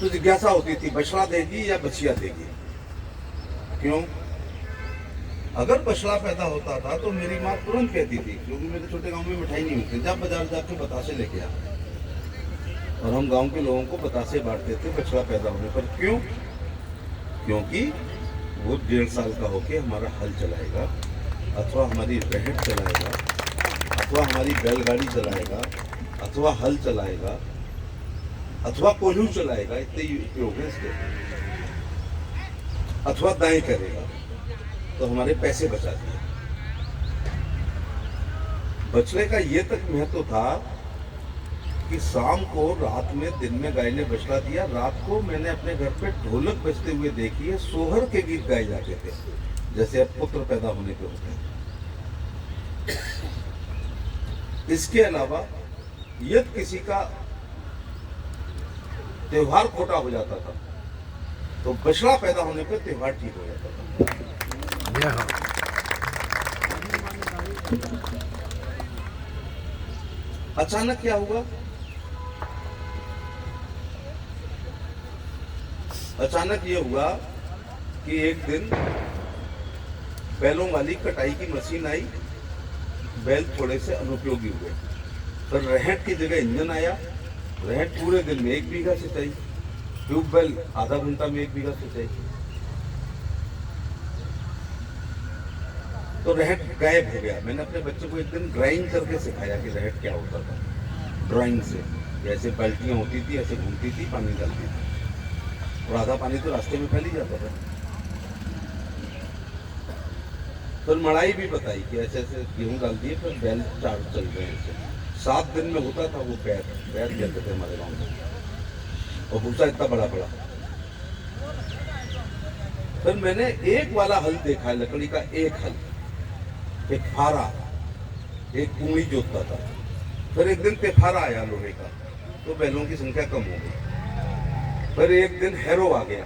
तो जिज्ञासा होती थी बछड़ा देगी या बछिया देगी। क्यों? अगर बछड़ा पैदा होता था तो मेरी माँ तुरंत कहती थी, क्योंकि मेरे छोटे गांव में मिठाई नहीं मिलती, जब बाजार जाके बतासे लेके आ। और हम गांव के लोगों को बतासे बांटते थे बछड़ा पैदा होने पर। क्यों? क्योंकि वो 1.5 साल का होके हमारा हल चलाएगा, अथवा हमारी रहट चलाएगा, अथवा हमारी बैलगाड़ी चलाएगा, अथवा हल चलाएगा, अथवा कोल्हू चलाएगा, इतने ही उपयोग है इसके, अथवा दाएं करेगा, तो हमारे पैसे बचा दिए। बछड़े का ये तक महत्व था कि शाम को, रात में, दिन में गाय ने बछड़ा दिया, रात को मैंने अपने घर पे ढोलक बजते हुए देखी है, सोहर के गीत गाए जाते थे, जैसे अब पुत्र पैदा होने पे होते हैं। इसके अलावा यदि किसी का त्योहार खोटा हो जाता था तो बछड़ा पैदा होने पे त्योहार ठीक हो जाता था। अचानक क्या हुआ? अचानक ये हुआ कि एक दिन बैलों वाली कटाई की मशीन आई, बैल थोड़े से अनुपयोगी हुए, पर रहट की जगह इंजन आया। रहट पूरे दिन में 1 बीघा सिंचाई, ट्यूबवेल आधा घंटा में 1 बीघा सिंचाई, तो रहट गायब हो गया। मैंने अपने बच्चे को एक दिन ड्राइंग करके सिखाया कि रहट क्या होता था। ड्राइंग से जैसे बाल्टियां होती थी, ऐसे घूमती थी, पानी डालती थी, और आधा पानी तो रास्ते में फैल ही जाता था। फिर मड़ाई भी बताई कि ऐसे ऐसे गेहूं डाल दिए, फिर बैल चार चल रहे हैं ऐसे। 7 दिन में होता था वो पैर कहते थे हमारे गाँव में, और भूसा इतना बड़ा बड़ा। फिर मैंने एक वाला हल देखा है, लकड़ी का एक हल, एक फारा, एक कुंडी जोतता था। फिर एक दिन तेफारा आया लोहे का, तो बैलों की संख्या कम हो गई। फिर एक दिन हैरो आ गया,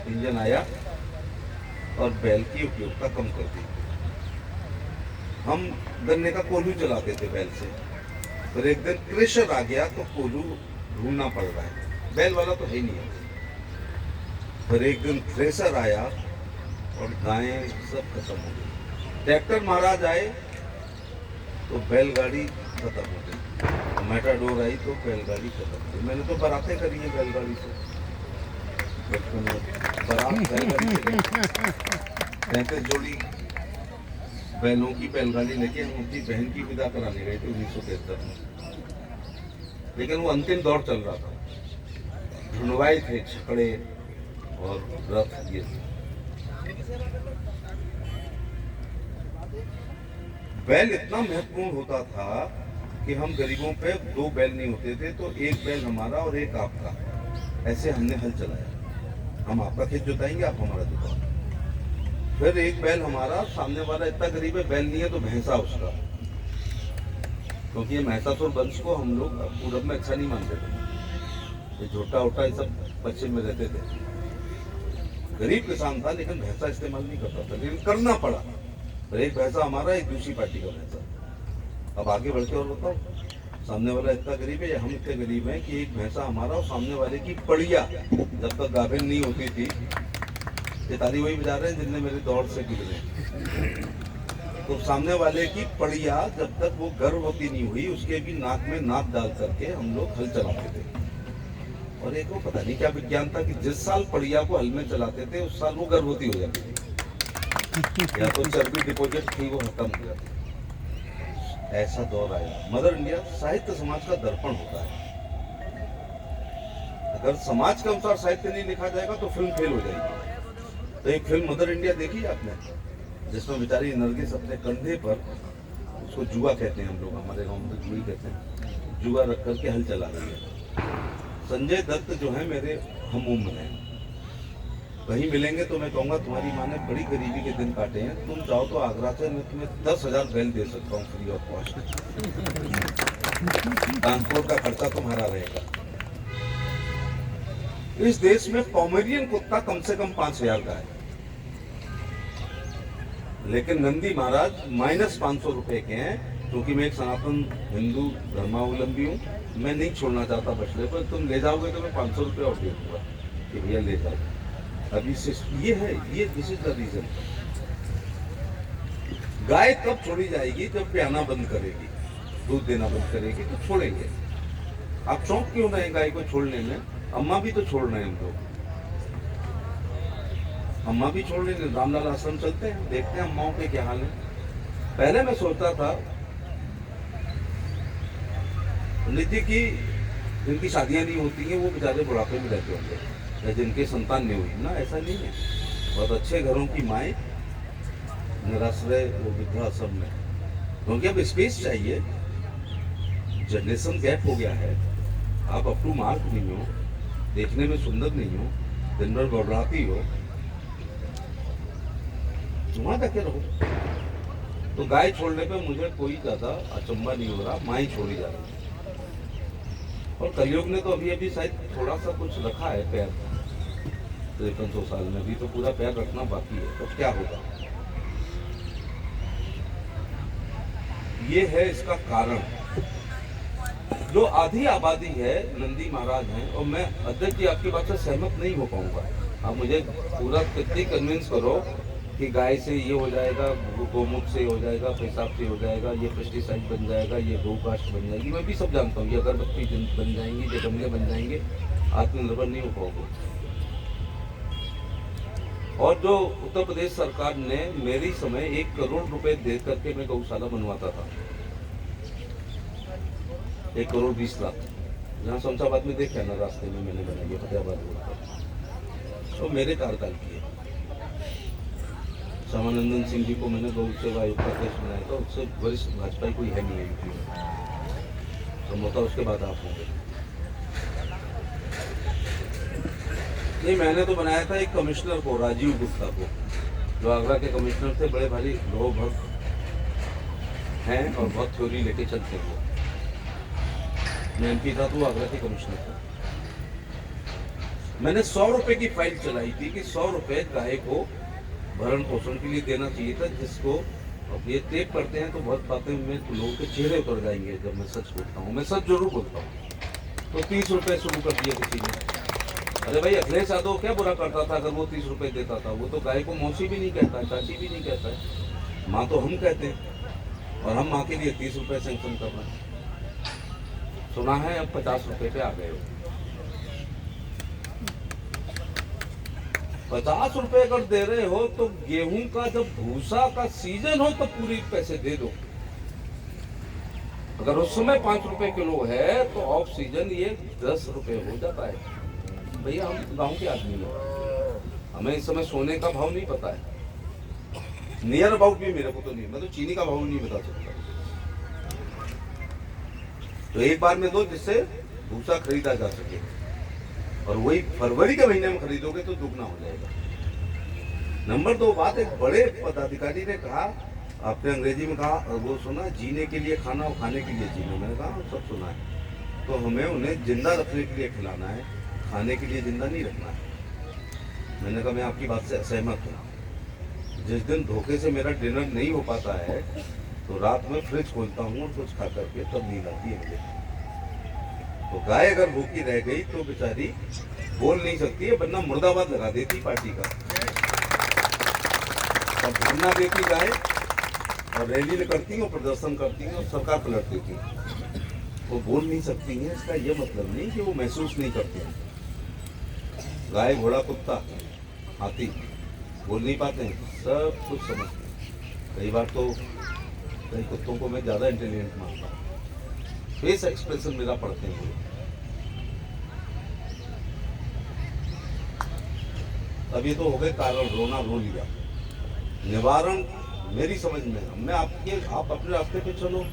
इंजन आया और बैल की उपयोगिता कम कर दी। हम गन्ने का कोल्हू चलाते थे बैल से। फिर एक दिन क्रेशर आ गया, तो कोल्हू ढूंढना पड़ रहा है, बैल वाला तो है ही नहीं है। फिर एक दिन थ्रेसर आया और गायें सब खत्म हो गई। ट्रैक्टर महाराज आए तो बैलगाड़ी खत्म हो गई। मेटाडोर आई तो बैलगाड़ी खत्म हो गई। मैंने तो बारातें करी है बैलगाड़ी से, बचपन में बारात बैलगाड़ी से 35 जोड़ी बैलों की बैलगाड़ी लेके हम अपनी बहन की विदा कराने गए थे 1973 में। लेकिन वो अंतिम दौर चल रहा था, ढूंढवाए थे छकड़े और रथ। ये बैल इतना महत्वपूर्ण होता था कि हम गरीबों पे 2 बैल नहीं होते थे तो एक बैल हमारा और एक आपका, ऐसे हमने हल चलाया। हम आपका खेत जोताएंगे, आप हमारा जोताएंगे। फिर एक बैल हमारा, सामने वाला इतना गरीब है, बैल नहीं है तो भैंसा उसका, क्योंकि ये महिषासुर वंश को हम लोग पूरब में अच्छा नहीं मानते थे। ये झोटा वोटा ये सब पश्चिम में रहते थे। गरीब किसान था लेकिन भैंसा इस्तेमाल नहीं करता था, लेकिन करना पड़ा। तो एक भैंसा हमारा, एक दूसरी पार्टी का भैंसा। अब आगे बढ़ के और बताओ, सामने वाला इतना गरीब है या हम इतने गरीब हैं कि एक भैंसा हमारा और सामने वाले की पड़िया, जब तक गाभिन नहीं होती थी, ये ताली वही बजा रहे हैं जिनने मेरे दौड़ से गुजरे, तो सामने वाले की पड़िया जब तक वो गर्भवती नहीं हुई, उसके भी नाक में नाक डाल करके हम लोग हल चलाते थे। और एक वो पता नहीं क्या विज्ञान था कि जिस साल पड़िया को हल में चलाते थे उस साल वो गर्भवती हो जाती थी, या तो चर्बी डिपॉजिट थी वो खत्म हो जाती। ऐसा दौर आया। मदर इंडिया साहित्य समाज का दर्पण होता है। अगर समाज के अनुसार साहित्य नहीं लिखा जाएगा तो फिल्म फेल हो जाएगी। तो एक फिल्म मदर इंडिया देखी है आपने, जिसमें बेचारी नरगिस अपने कंधे पर, उसको जुआ कहते हैं हम लोग, हमारे गांव में जुई कहते हैं, जुआ रख करके हल चला रही है। संजय दत्त जो है मेरे हम उम्र हैं, कहीं मिलेंगे तो मैं कहूँगा तुम्हारी माँ ने बड़ी गरीबी के दिन काटे हैं, तुम चाहो तो आगरा से मैं तुम्हें 10,000 बैल दे सकता हूँ फ्री ऑफ कॉस्ट, ट्रांसपोर्ट का खर्चा तुम्हारा रहेगा। इस देश में पोमेरियन कुत्ता कम से कम 5,000 का है, लेकिन नंदी महाराज -500 रुपए के हैं, क्योंकि मैं एक सनातन हिंदू धर्मावलंबी हूँ, मैं नहीं छोड़ना चाहता बछड़े को। तुम ले जाओगे तो मैं 500 रुपये और दे दूंगा कि भैया ले जाओ। अभी से ये है, ये दिस इज द रीजन। गाय तब छोड़ी जाएगी जब पियाना बंद करेगी, दूध देना बंद करेगी, तो छोड़ेंगे। आप चौंक क्यों रहे गाय को छोड़ने में? अम्मा भी तो छोड़ रहे हैं हम लोग, अम्मा भी छोड़ रहे हैं। रामलाल आश्रम चलते हैं, देखते हैं अम्माओं के क्या हाल है। पहले मैं सोचता था निधि की जिनकी शादियां नहीं होती हैं वो बेचारे बुढ़ापे में रहते होंगे, या जिनके संतान नहीं हुई ना, ऐसा नहीं है। बहुत अच्छे घरों की माएँ निराश्रय वो वृद्धाश्रम में, क्योंकि अब स्पेस चाहिए, जनरेशन गैप हो गया है। आप अप टू मार्क नहीं हो, देखने में सुंदर नहीं हो, दिन भर बड़बड़ाती हो, वहां जाके रहो। तो गाय छोड़ने पे मुझे कोई ज्यादा अचंभा नहीं हो रहा, माँ ही छोड़ी जा रही है। और कलयुग ने तो अभी अभी शायद थोड़ा सा कुछ रखा है पैर, 5300 साल में भी तो पूरा पैर रखना बाकी है। तो क्या होगा? ये है इसका कारण। जो आधी आबादी है नंदी महाराज हैं, और मैं अध्यक्ष जी आपकी बात से सहमत नहीं हो पाऊंगा। आप मुझे पूरा कितनी कन्विंस करो कि गाय से ये हो जाएगा, गोमूत्र से हो जाएगा, पेशाब से हो जाएगा, ये पेस्टिसाइड बन जाएगा, ये गौ काष्ठ बन जाएगी, मैं भी सब जानता हूँ। ये अगरबत्ती बन जाएंगी, ये गमले बन जाएंगे, आत्मनिर्भर नहीं हो पाओगे। और जो उत्तर प्रदेश सरकार ने मेरी समय 1 करोड़ रुपए दे करके मैं गौशाला बनवाता था, 1 करोड़ 20 लाख, जहाँ शमशाबाद में देखा ना, रास्ते में मैंने बनाई है, फतेहाबाद रोड पर, तो मेरे कार्यकाल की है। श्यामानंदन सिंह जी को मैंने गौ सेवा आयोग का अध्यक्ष बनाया था, उससे वरिष्ठ भाजपा कोई है नहीं है यूपी में, संभवतः उसके बाद आप होंगे। नहीं, मैंने तो बनाया था एक कमिश्नर को, राजीव गुप्ता को, जो आगरा के कमिश्नर थे, बड़े भारी लोग भक्त हैं और बहुत थ्योरी लेके चलते हैं। मैं एमपी था तो वो आगरा के कमिश्नर था। मैंने 100 रुपए की फाइल चलाई थी कि 100 रुपए गाय को भरण पोषण के लिए देना चाहिए था, जिसको अब ये टेप करते हैं तो बहुत बातें में तो लोगों के चेहरे उतर जाएंगे जब मैं सच बोलता हूँ। मैं सच जरूर बोलता हूँ। तो 30 रुपए शुरू कर दिए किसी ने। अरे भाई, अखिलेश यादव क्या बुरा करता था अगर वो 30 रुपए देता था? वो तो गाय को मौसी भी नहीं कहता है, चाची भी नहीं कहता है, माँ तो हम कहते हैं, और हम माँ के लिए 30 रुपए सैंक्शन कर रहे हैं। सुना है अब 50 रुपए पे आ गए हो। 50 रुपए अगर दे रहे हो तो गेहूं का जब भूसा का सीजन हो तो पूरी पैसे दे दो। अगर उस समय 5 रुपए किलो है तो ऑफ सीजन ये 10 रुपए हो जाता है। भैया, हम गांव के आदमी हैं, हमें इस समय सोने का भाव नहीं पता है, नियर अबाउट भी मेरे को तो नहीं, मैं तो चीनी का भाव नहीं बता सकता। तो एक बार में दो जिससे भूसा खरीदा जा सके, और वही फरवरी के महीने में खरीदोगे तो दुगना हो जाएगा। नंबर 2 बात, एक बड़े पदाधिकारी ने कहा, आपने अंग्रेजी में कहा, और वो सुना, जीने के लिए खाना और खाने के लिए जीना। मैंने कहा सब सुना है, तो हमें उन्हें जिंदा रखने के लिए खिलाना है, खाने के लिए जिंदा नहीं रखना है। मैंने कहा मैं आपकी बात से असहमत हूँ। जिस दिन धोखे से मेरा डिनर नहीं हो पाता है तो रात में फ्रिज खोलता हूँ और कुछ खा करके तब नींद आती है मुझे। तो गाय अगर भूखी रह गई तो बेचारी बोल नहीं सकती है, वरना मुर्दाबाद लगा देती पार्टी का, और धरना देती गाय, और रैली करती और प्रदर्शन करती हैं और सरकार पलट देती। वो बोल नहीं सकती हैं, इसका ये मतलब नहीं कि वो महसूस नहीं करती हैं। गाय, घोड़ा, कुत्ता, हाथी बोल नहीं पाते हैं, सब कुछ समझते हैं। कई बार तो कई कुत्तों को मैं ज़्यादा इंटेलिजेंट मानता हूँ, फेस एक्सप्रेशन मेरा पढ़ते हैं। अब ये तो हो गए कारण, रोना रो लिया। निवारण मेरी समझ में, मैं आप अपने रास्ते पे चलो,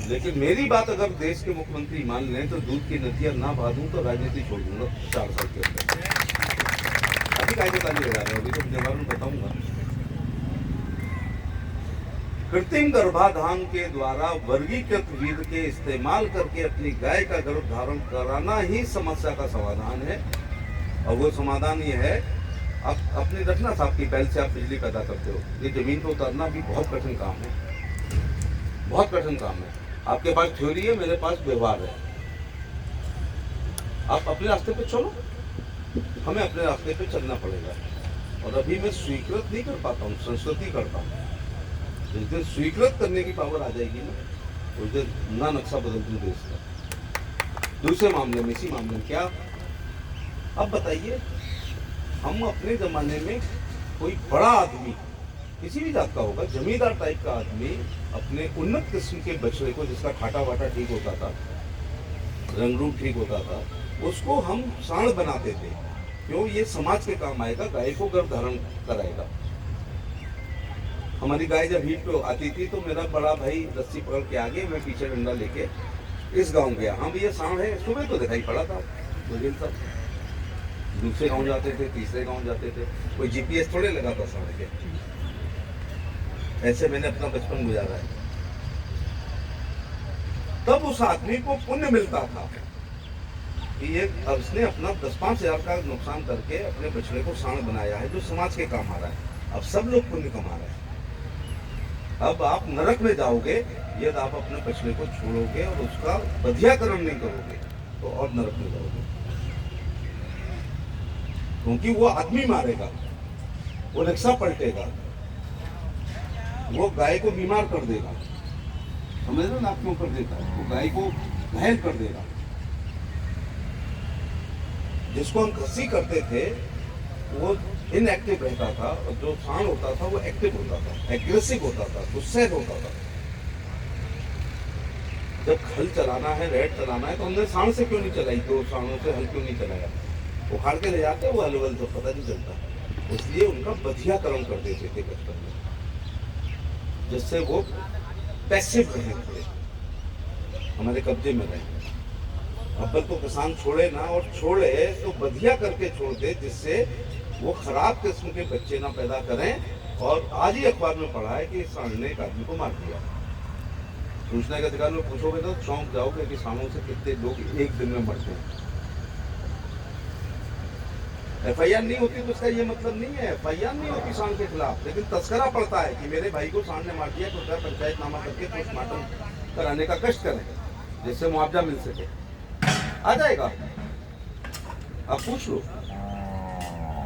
लेकिन मेरी बात अगर देश के मुख्यमंत्री मान लें तो दूध की नदियां ना बहा दूं तो राजनीति छोड़ दूंगा 4 साल के अंदर। अभी कायदे ताली लगा रहे, अभी तो निवारण बताऊंगा। कृत्रिम गर्भाधान के द्वारा वर्गीकृत वीर्य के इस्तेमाल करके अपनी गाय का गर्भ धारण कराना ही समस्या का समाधान है। और वो समाधान ये है, आप अपनी रखना साहब की पहल से आप बिजली पैदा करते हो। ये जमीन पर उतारना भी बहुत कठिन काम है, बहुत कठिन काम है। आपके पास थ्योरी है, मेरे पास व्यवहार है। आप अपने रास्ते पे चलो, हमें अपने रास्ते पे चलना पड़ेगा। और अभी मैं स्वीकृत नहीं कर पाता हूँ, संस्कृति करता हूँ। जिस दिन स्वीकृत करने की पावर आ जाएगी ना, उस दिन ना नक्शा बदल दूँ देश का। दूसरे मामले में, इसी मामले में क्या, अब बताइए, हम अपने जमाने में कोई बड़ा आदमी, किसी भी जात का होगा, जमींदार टाइप का आदमी, अपने उन्नत किस्म के बछड़े को, जिसका ठाटा वाटा ठीक होता था, रंग रूप ठीक होता था, उसको हम साण बनाते थे। क्यों? ये समाज के काम आएगा, गाय को गर्भ धारण कराएगा। हमारी गाय जब हीट पे आती थी तो मेरा बड़ा भाई रस्सी पकड़ के आगे, मैं पीछे डंडा लेके इस गांव गया। हाँ भैया साण है, सुबह तो दिखाई पड़ा था, दो दिन तक। दूसरे गांव जाते थे, तीसरे गांव जाते थे, कोई जीपीएस थोड़े लगा था साण के। ऐसे मैंने अपना बचपन गुजारा है। तब उस आदमी को पुण्य मिलता था कि ये उसने अपना 10-5 हजार का नुकसान करके अपने बछड़े को साण बनाया है, जो समाज के काम आ रहा है। अब सब लोग पुण्य कमा रहे हैं। अब आप नरक में जाओगे यदि आप अपने बछड़े को छोड़ोगे और उसका बधियाकरण नहीं करोगे, तो और नरक में जाओगे। क्योंकि वो आदमी मारेगा, वो रिक्शा पलटेगा, वो गाय को बीमार कर देगा, समझ रहे ना आप क्यों कर देता है? वो गाय को घायल कर देगा। जिसको हम खस्सी करते थे वो इनएक्टिव रहता था, और जो साण होता था वो एक्टिव होता था, एग्रेसिव होता था, गुस्से होता था। जब हल चलाना है, रेड चलाना है, तो हमने साण से क्यों नहीं चलाई? तो साणों से हल क्यों नहीं चलाया? उखाड़ के ले जाते, वो हल वल तो पता नहीं चलता। इसलिए उनका बधियाकरण कर देते थे बचपन में, जिससे वो पैसिव रहे थे, हमारे कब्जे में रहे। अब्बल तो किसान छोड़े ना, और छोड़े तो बधिया करके छोड़ दे, जिससे वो खराब किस्म के बच्चे ना पैदा करें। और आज ही अखबार में पढ़ा है कि साण ने एक आदमी को मार दिया। सूचना के अधिकार में पूछोगे तो चौंक जाओगे कि साणों से कितने लोग एक दिन में मरते हैं। एफआईआर नहीं होती तो इसका ये मतलब नहीं है, एफआईआर नहीं होती साण के खिलाफ, लेकिन तस्करा पड़ता है कि मेरे भाई को साण ने मार दिया, तो पंचायतनामा करके पोस्टमार्टम कराने का कष्ट करें, जिससे मुआवजा मिल सके। आ जाएगा, आप पूछ लो,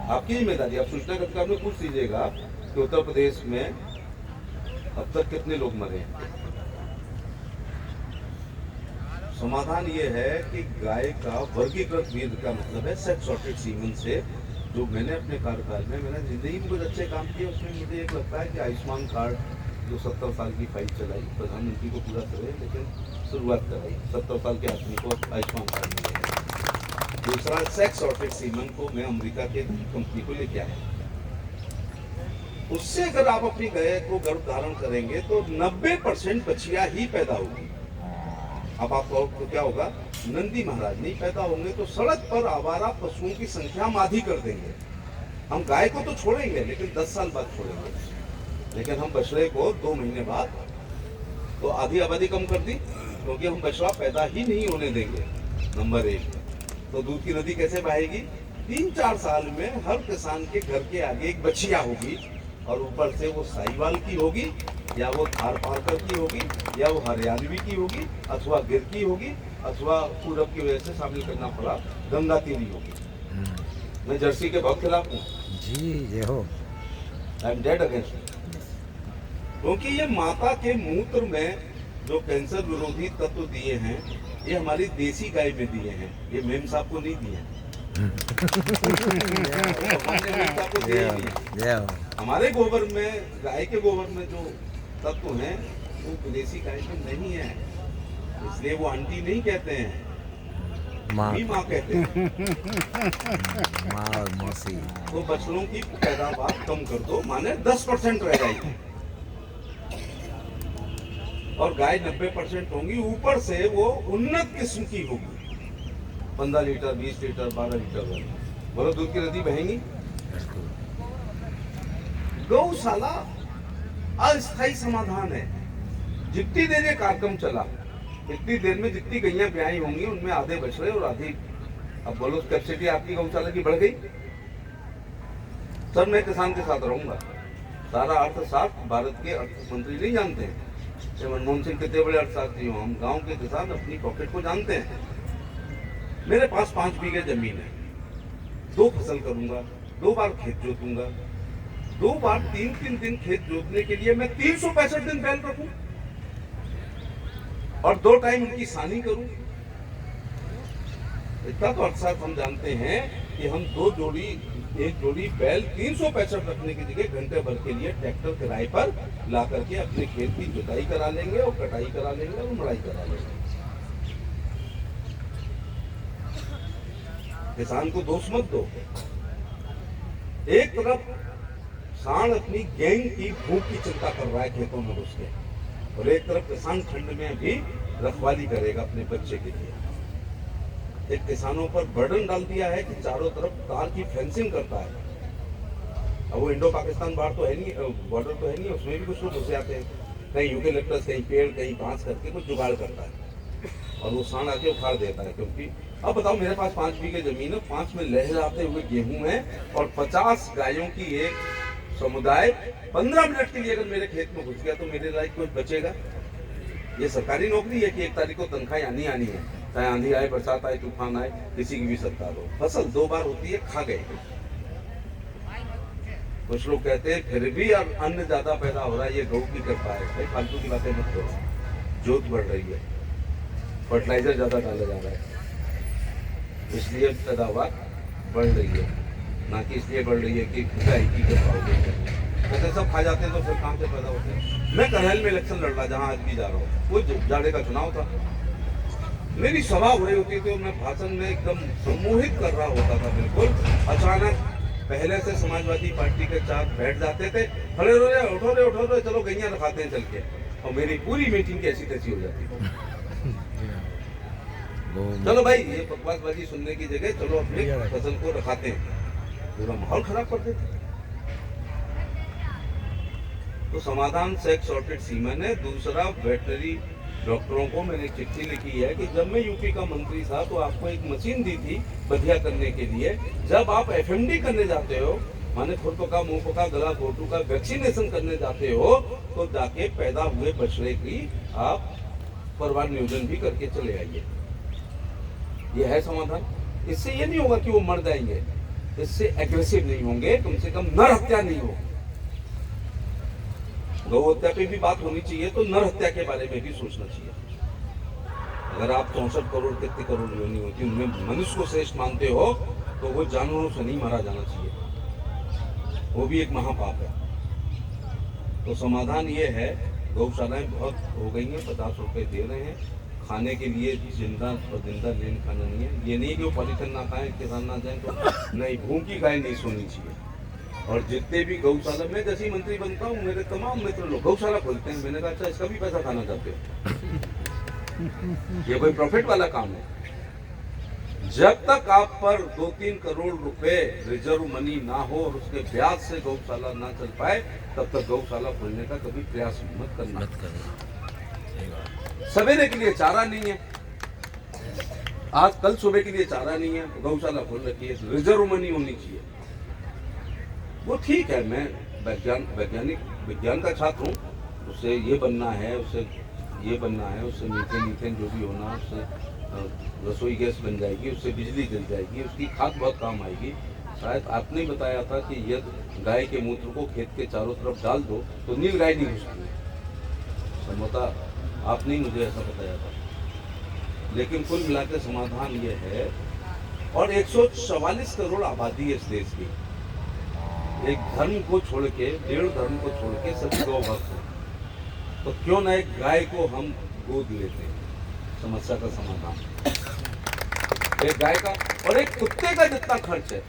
आपकी जिम्मेदारी। आप सूचना के अधिकार में पूछ लीजिएगा कि उत्तर प्रदेश में अब तक कितने लोग मरे हैं। समाधान ये है कि गाय का वर्गीकृत वीर्य का मतलब है सेक्स सॉर्टेड सीमन से। जो मैंने अपने कार्यकाल में, मैंने जिंदगी में कुछ अच्छे काम किए, उसमें मुझे एक लगता है कि आयुष्मान कार्ड जो 70 साल की फाइल चलाई, प्रधानमंत्री को पूरा करे, लेकिन शुरुआत कराई, 70 साल के आदमी को आयुष्मान कार्ड मिलेगा। दूसरा, सेक्स सॉर्टेड सीमन को मैं अमेरिका के कंपनी को लेके आया। उससे अगर आप अपनी गाय को गर्भ धारण करेंगे तो 90% बछिया ही पैदा होगी। अब आपको तो क्या होगा, नंदी महाराज नहीं पैदा होंगे तो सड़क पर आवारा पशुओं की संख्या हम आधी कर देंगे। हम गाय को तो छोड़ेंगे, लेकिन 10 साल बाद छोड़ेंगे, लेकिन हम बछड़े को 2 महीने बाद तो आधी आबादी कम कर दी, क्योंकि हम बछड़ा पैदा ही नहीं होने देंगे। नंबर 1, तो दूध की नदी कैसे बहेगी? 3-4 साल में हर किसान के घर के आगे एक बछिया होगी, और ऊपर से वो साहिवाल की होगी, या वो थार पारकर की होगी, या वो हरियाणवी की होगी, अथवा गिर की होगी, अथवा पूरब की वजह से शामिल करना पड़ा गंगा तीरी होगी। मैं जर्सी के बहुत खिलाफ हूँ जी, ये हो, आई एम डेड अगेंस्ट, क्योंकि ये माता के मूत्र में जो कैंसर विरोधी तत्व दिए हैं, ये हमारी देसी गाय में दिए हैं, ये मेम साहब को नहीं दिए हैं। हमारे गोबर में, गाय के गोबर में जो तत्व हैं वो विदेशी गाय में नहीं है, इसलिए वो आंटी नहीं कहते हैं, माँ कहते हैं। माँ और मौसी। तो बछड़ों की पैदावार कम कर दो, माने 10% रह जाएगी, और गाय 90% होंगी। ऊपर से वो उन्नत किस्म की होगी, 15 लीटर, 20 लीटर, 12 लीटर वाली। बोलो दूध की नदी बहेंगी। गौशाला अस्थायी समाधान है। जितनी देर ये कार्यक्रम चला, इतनी देर में जितनी गैया ब्याई होंगी, उनमें आधे बछड़े और आधी, अब बोलो कैपेसिटी आपकी गौशाला की बढ़ गई। सर मैं किसान के साथ रहूंगा, सारा अर्थशास्त्र भारत के अर्थ मंत्री नहीं जानते हैं, चाहे मनमोहन सिंह कितने बड़े अर्थशास्त्री हो, हम गांव के किसान अपनी पॉकेट को जानते हैं। मेरे पास 5 बीघे जमीन है, 2 फसल करूंगा, 2 बार खेत जोतूंगा, 2 बार 3-3 दिन खेत जोतने के लिए मैं 365 दिन बैल रखूं और 2 टाइम उनकी सानी करूं। इतना तो अर्थशास्त्र हम जानते हैं कि हम 1 जोड़ी बैल 365 रखने की जगह घंटे भर के लिए ट्रैक्टर किराए पर ला करके अपने खेत की जुताई करा लेंगे और कटाई करा लेंगे और मड़ाई करा लेंगे। किसान को दोष मत दो। एक तरफ सांड अपनी गैंग की भूख की चिंता कर रहा है खेतों में घुस के, और एक तरफ किसान ठंड में भी रखवाली करेगा अपने बच्चे के लिए। एक किसानों पर बर्डन डाल दिया है कि चारों तरफ तार की फेंसिंग करता है। अब वो इंडो पाकिस्तान बॉर्डर तो है नहीं, उसमें भी कुछ लोग घुस जाते हैं, कहीं यूकेलिप्टस, कहीं पेड़, कहीं बांस करके कुछ जुगाड़ करता है और वो सांड आके उखाड़ देता है। क्योंकि अब बताओ, मेरे पास 5 बीघे जमीन है, 5 में लहराते हुए गेहूं है और 50 गायों की एक समुदाय 15 मिनट के लिए अगर मेरे खेत में घुस गया तो मेरे लायक कुछ बचेगा? ये सरकारी नौकरी है कि 1 तारीख को तनख्वाह आनी है, चाहे आंधी आए, बरसात आए, तूफान आए, किसी की भी सरकार हो। फसल 2 बार होती है, खा गए। कुछ लोग कहते हैं फिर भी अब अन्न ज्यादा पैदा हो रहा है, ये गौ की कृपा है। भाई फालतू की बातें मत करो। जोत बढ़ रही है, फर्टिलाइजर ज्यादा डाला जा रहा है, इसलिए पैदावार बढ़ रही है, ना कि इसलिए बढ़ रही है कि गाय की कृपा हो गई है। वैसे सब खा जाते हैं तो फिर कहाँ से पैदा होते हैं? मैं करहल में इलेक्शन लड़ रहा, जहाँ आज भी जा रहा हूँ, वो जाड़े का चुनाव था, मेरी सभा हो रही होती थी, मैं भाषण में एकदम सम्मोहित कर रहा होता था। बिल्कुल अचानक पहले से समाजवादी पार्टी के 4 बैठ जाते थे, खड़े हो रहे, उठो रे, चलो गैया रखाते हैं चल के, और मेरी पूरी मीटिंग की ऐसी तैसी हो जाती थी। चलो भाई, ये बकवासबाजी सुनने की जगह चलो अपने फसल को रखाते हैं, पूरा माहौल खराब कर देते। तो समाधान सेक्स सॉर्टेड सीमेन है। दूसरा, वेटनरी डॉक्टरों को मैंने एक चिट्ठी लिखी है कि जब मैं यूपी का मंत्री था तो आपको एक मशीन दी थी बधिया करने के लिए। जब आप एफएमडी करने जाते हो, माने खुरपा का, मुंह का, गला घोटू का वैक्सीनेशन करने जाते हो, तो जाके पैदा हुए बछड़े की आप परिवार नियोजन भी करके चले आइए। ये है समाधान। इससे ये नहीं होगा कि वो मर जाएंगे, इससे एग्रेसिव नहीं होंगे, कम से कम नर हत्या नहीं हो। गौ हत्या पे भी बात होनी चाहिए, तो नर हत्या के बारे में भी सोचना चाहिए। अगर आप 64 करोड़ कितने करोड़ योनि होती है, उनमें मनुष्य को श्रेष्ठ मानते हो, तो वो जानवरों से नहीं मारा जाना चाहिए, वो भी एक महापाप है। तो समाधान ये है, गौशालाएं बहुत हो गई हैं, 50 रुपए दे रहे हैं खाने के लिए, जिंदा लेन खाना नहीं है। ये नहीं कि वो पॉलिथीन ना खाएं, किसान ना जाए, तो नहीं, भूखी गाय नहीं सोनी चाहिए। और जितने भी गौशाला में, जैसे मंत्री बनता हूँ, मेरे तमाम मित्र लोग गौशाला खोलते हैं। मैंने कहा अच्छा, इसका भी पैसा खाना चाहते हो? ये कोई प्रॉफिट वाला काम है? जब तक आप पर 2-3 करोड़ रुपए रिजर्व मनी ना हो और उसके ब्याज से गौशाला ना चल पाए, तब तक गौशाला खोलने का कभी प्रयास मत करना। सवेरे के लिए चारा नहीं है, आज कल सुबह के लिए चारा नहीं है, गौशाला खोल रखी है, रिजर्व मनी होनी चाहिए। वो ठीक है, मैं विज्ञान का छात्र हूँ, उससे ये बनना है, उससे ये बनना है, उससे मीथेन जो भी होना, उससे रसोई गैस बन जाएगी, उससे बिजली जल जाएगी, उसकी खाद बहुत काम आएगी। शायद आपने ही बताया था कि यदि गाय के मूत्र को खेत के चारों तरफ डाल दो तो नील गाय नहीं घुसती। संभवतः आपने ही मुझे ऐसा बताया था। लेकिन कुल मिलाकर समाधान ये है, और 144 करोड़ आबादी है इस देश की, एक धर्म को छोड़ के, 1.5 धर्म को छोड़ के सभी गौ भक्त हैं, तो क्यों न एक गाय को हम गोद लेते हैं? समस्या का समाधान एक गाय का और एक कुत्ते का जितना खर्च है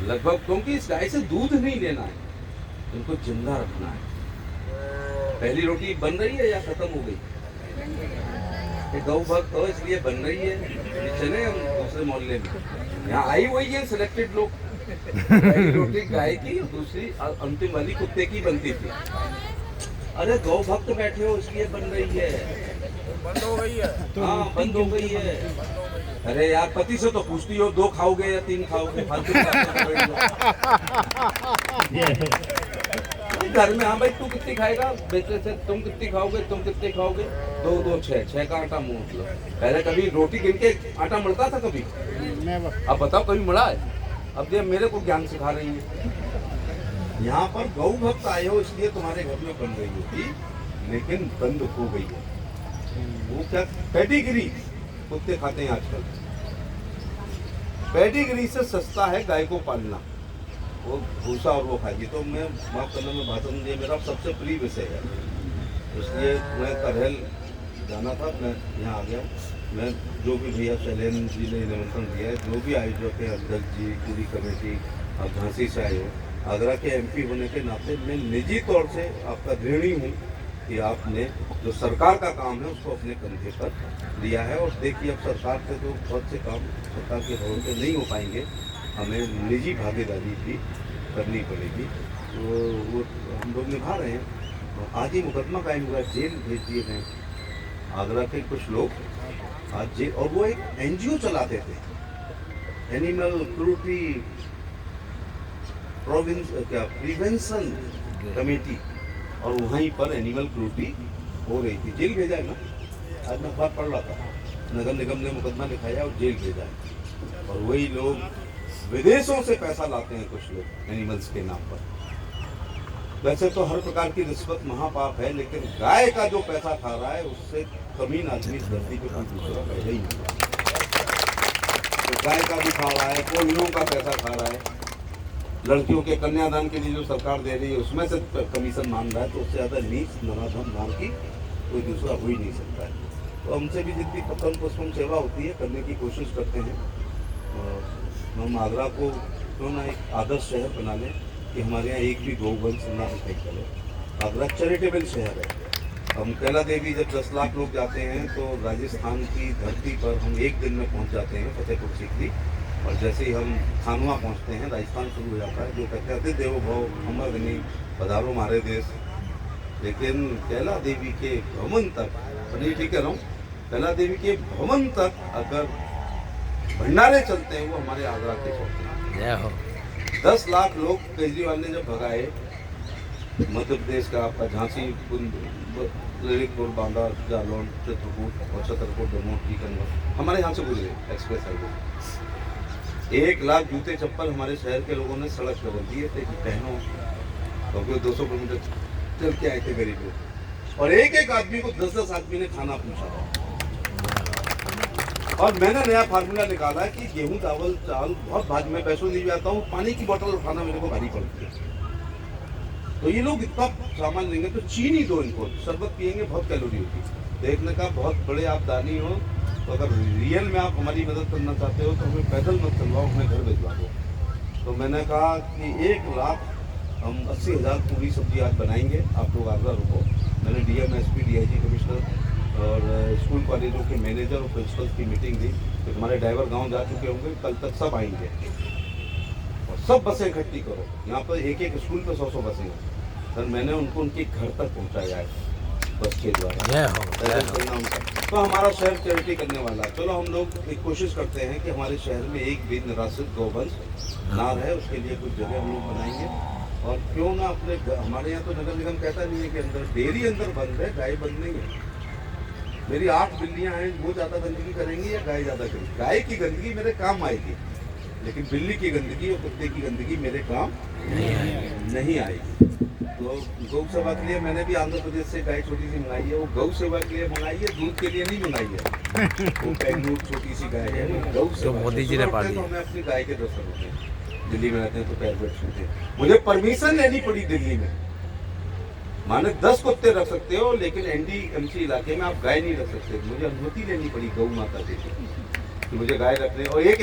लगभग, क्योंकि इस गाय से दूध नहीं लेना है, इनको जिंदा रखना है। पहली रोटी बन रही है या खत्म हो गई? गौ भक्त हो इसलिए बन रही है, चले हम दूसरे मोहल्ले में, यहाँ आई वही है सिलेक्टेड लोग। पहली रोटी गाय की, दूसरी अंतिम वाली कुत्ते की बनती थी। अरे गौ भक्त बैठे हो इसलिए बन रही है, बंद हो गई है। हाँ बंद हो गई है। अरे यार, पति से तो पूछती हो 2 खाओगे या 3 खाओगे, फालतू घर में, हाँ भाई तू कितनी खाएगा, बेटे से तुम कितनी खाओगे, तुम कितनी खाओगे, 2 2 6 6 का आटा मूंद लो। पहले कभी रोटी गिन के आटा मलता था कभी? अब बताओ कभी मड़ा है? अब ये मेरे को ज्ञान सिखा रही है। यहाँ पर गौ भक्त आए हो इसलिए तुम्हारे घर में बन रही होती, लेकिन बंद हो गई है। वो क्या, पेडिग्री कुत्ते खाते हैं आजकल। पेडिग्री से सस्ता है गाय को पालना, वो भूसा और वो खाएगी। तो मैं माफ करना, में भाषण दिए, मेरा सबसे प्रिय विषय है, इसलिए मैं करहल जाना था, मैं यहाँ आ गया। मैं जो भी भैया शैलेंद्र जी ने निमंत्रण दिया है, जो भी आयोजक है, अध्यक्ष जी, पूरी कमेटी, आप झांसी से आए हो, आगरा के एमपी होने के नाते मैं निजी तौर से आपका ऋणी हूँ कि आपने जो सरकार का काम है उसको अपने कंधे पर लिया है। और देखिए अब सरकार से तो बहुत से काम सरकार के भरोसे नहीं हो पाएंगे, हमें निजी भागीदारी भी करनी पड़ेगी, तो वो हम लोग निभा रहे हैं। आज ही मुकदमा कायम हुआ, जेल भेज दिए गए आगरा के कुछ लोग आज जेल, और वो एक एनजीओ चलाते थे, एनिमल क्रूल्टी प्रिवेंशन कमेटी, और वहीं पर एनिमल क्रूल्टी हो रही थी, जेल भेजा है ना। आज मैं अखबार पढ़ रहा था, नगर निगम ने मुकदमा लिखाया और जेल भेजा है। और वही लोग विदेशों से पैसा लाते हैं कुछ लोग एनिमल्स के नाम पर। वैसे तो हर प्रकार की रिश्वत महापाप है, लेकिन गाय का जो पैसा खा रहा है उससे कमीन आदमी इस धरती पे कोई दूसरा पैदा ही नहीं है। तो गाय का भी खा रहा है, कोयलों का पैसा खा रहा है, लड़कियों के कन्यादान के लिए जो सरकार दे रही है उसमें से कमीशन मांग रहा है, तो उससे ज़्यादा नीच नराधम नाम की कोई दूसरा हो ही नहीं सकता है। तो हमसे भी जितनी पतन पुष्पम सेवा होती है करने की कोशिश करते हैं। हम आगरा को क्यों ना एक आदर्श शहर बना लें कि हमारे यहाँ एक भी गौवंश ना दिखाई चले। आगरा चैरिटेबल शहर है। हम कैला देवी जब 10 लाख लोग जाते हैं तो राजस्थान की धरती पर हम एक दिन में पहुँच जाते हैं, फतेहपुर सीकरी, और जैसे ही हम थानवा पहुँचते हैं राजस्थान शुरू हो जाता है। जो कहते हैं देवो भव अमरगनी पधारो हमारे देश, लेकिन कैला देवी के भवन तक, नहीं ठीक कह रहा हूँ, कैला देवी के भवन तक अगर भंडारे चलते हैं वो हमारे आगरा के चलते हैं। 10 लाख लोग केजरीवाल ने जब भगाए मध्य प्रदेश का, आपका झांसी, ललितपुर, बांदा, जालौन, चित्रकूट और छतरपुर, दमोह, टीकमगढ़, हमारे यहाँ से गुजरे एक्सप्रेस हाईवे। 1 लाख जूते चप्पल हमारे शहर के लोगों ने सड़क पर रख दिए थे कि पहनो, क्योंकि 200 किलोमीटर चल के आए थे गरीब लोग। और एक एक आदमी को 10-10 आदमी ने खाना पूछा। और मैंने नया फार्मूला निकाला कि गेहूं, चावल, चावल बहुत भारी, मैं पैसों नहीं जाता हूँ, पानी की बोतल उठाना मेरे को भारी पड़ती है। तो ये लोग इतना सामान लेंगे तो चीनी दो इनको, शरबत पियेंगे, बहुत कैलोरी होती है। देखने का बहुत बड़े आप दानी हो, तो अगर रियल में आप हमारी मदद करना चाहते हो तो हमें पैदल मत चलवाओ, हमें घर भिजवा दो। तो मैंने कहा कि 1 लाख हम 80,000 पूरी सब्जी आज बनाएंगे, आप लोग आगरा रुको। मैंने DM, SP, DIG, कमिश्नर और स्कूल कॉलेजों के मैनेजर और प्रिंसिपल की मीटिंग दी। तो हमारे ड्राइवर गांव जा चुके होंगे, कल तक सब आएंगे और सब बसें इकट्ठी करो। यहाँ पर एक एक स्कूल पे 100-100 बसें हैं सर। मैंने उनको उनके घर तक पहुँचाया है बस के द्वारा। तो हमारा शहर चैरिटी करने वाला। चलो हम लोग एक कोशिश करते हैं कि हमारे शहर में एक भी निराश्रित गौवंश ना रहे, उसके लिए कुछ जगह हम लोग बनाएंगे। और क्यों ना अपने हमारे यहाँ तो नगर निगम कहता नहीं है कि अंदर डेयरी अंदर बंद है, गाय बंद नहीं है। मेरी 8 बिल्लियाँ हैं, वो ज़्यादा गंदगी करेंगी या गाय ज़्यादा करेगी? गाय की गंदगी मेरे काम आएगी, लेकिन बिल्ली की गंदगी और कुत्ते की गंदगी मेरे काम नहीं आएगी। तो गौ सेवा के लिए मैंने भी आंध्र प्रदेश से गाय छोटी सी मंगाई है। वो गौ सेवा के लिए मंगाई है, दूध के लिए नहीं मंगाई है। वो पैगनूर छोटी सी गाय है, वो गौ सेवा। मोदी जी ने पाली। तो हमें अपनी गाय के दर्शन होते हैं। दिल्ली में रहते हैं तो पैर बैठ सुनते हैं। मुझे परमिशन लेनी पड़ी दिल्ली में। माने 10 कुत्ते रख सकते हो, लेकिन NDMC इलाके में आप गाय नहीं रख सकते। मुझे अनुमति लेनी पड़ी गौ माता से कि मुझे गाय रखने, और एक